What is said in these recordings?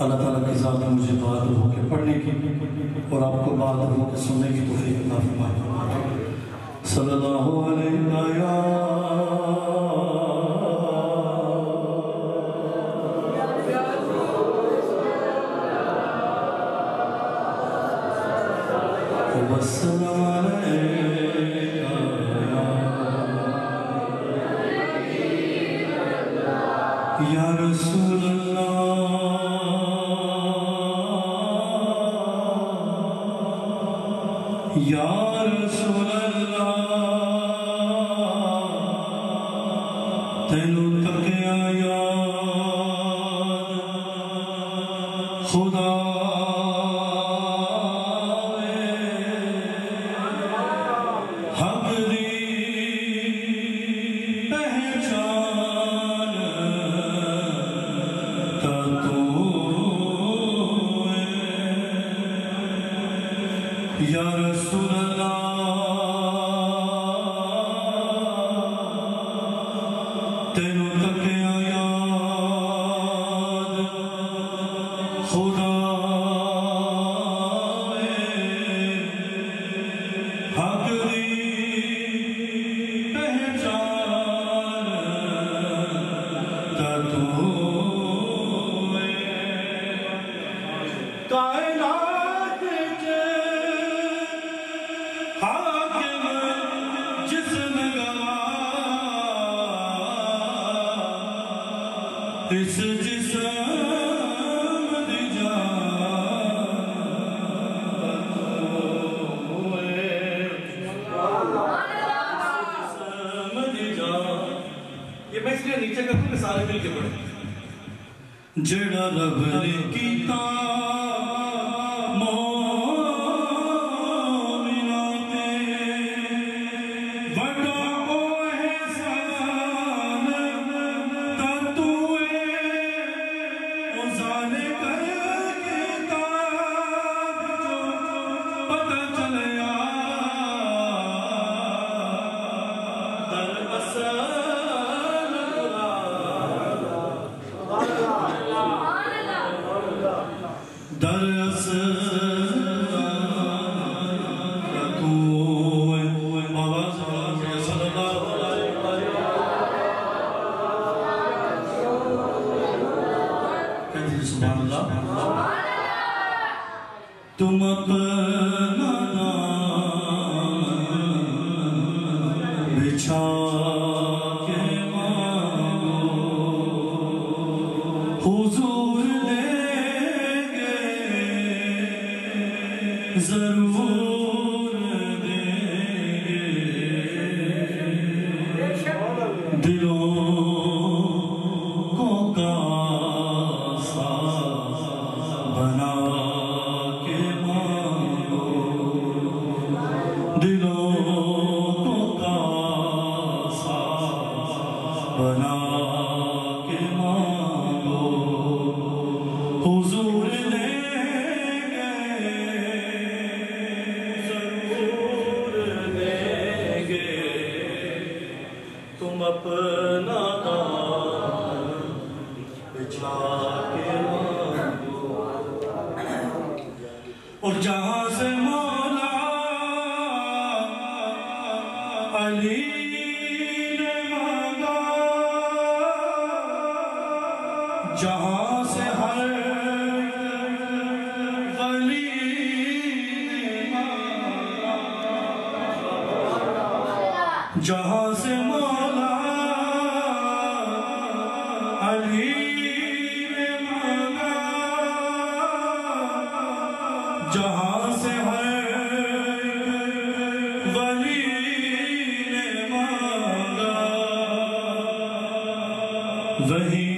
अल्लाह ताला की ज़ात में मुझे बात होकर पढ़ने की और आपको बात होकर सुनने की तौफीक अता फरमाए। सल्लल्लाहु अलैहि या रसूल अल्लाह या रसूल अल्लाह तेनू तकिया याद खुदा या रसूल अल्लाह तेनू तकिया याद खुदा हक दी पहचान ता तू कायनात हाकिम जिस्म गवा इस जिस्म दी जान ये मैं इसलिए नीचे कर दूं सारे मिलके पढ़े जेड़ा रब ने कीता तुम अपना बिछा के मांगो हुजूर देंगे जरूर देंगे दिलों को कासा बना दिलों को कासा बना के मांगो हुजूर देंगे जरूर देंगे तुम अपना दामन बिछा के मांगो और जहां से अली ने मांगा जहां से हर वली ने मांगा जहां से मौला अली ने मांगा जहां से हर वली वहीं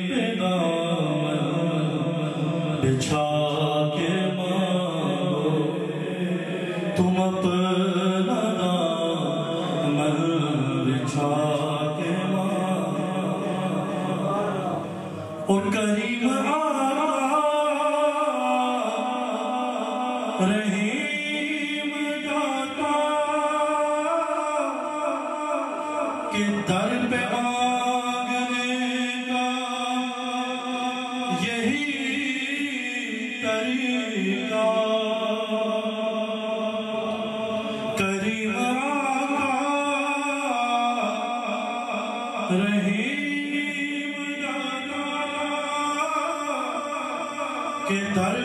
पे दामन बिछा के मांगो तुम अपना दामन बिछा के मांगो और करीम रहीम दाता के दर पे मांगने रहीम जाना के दर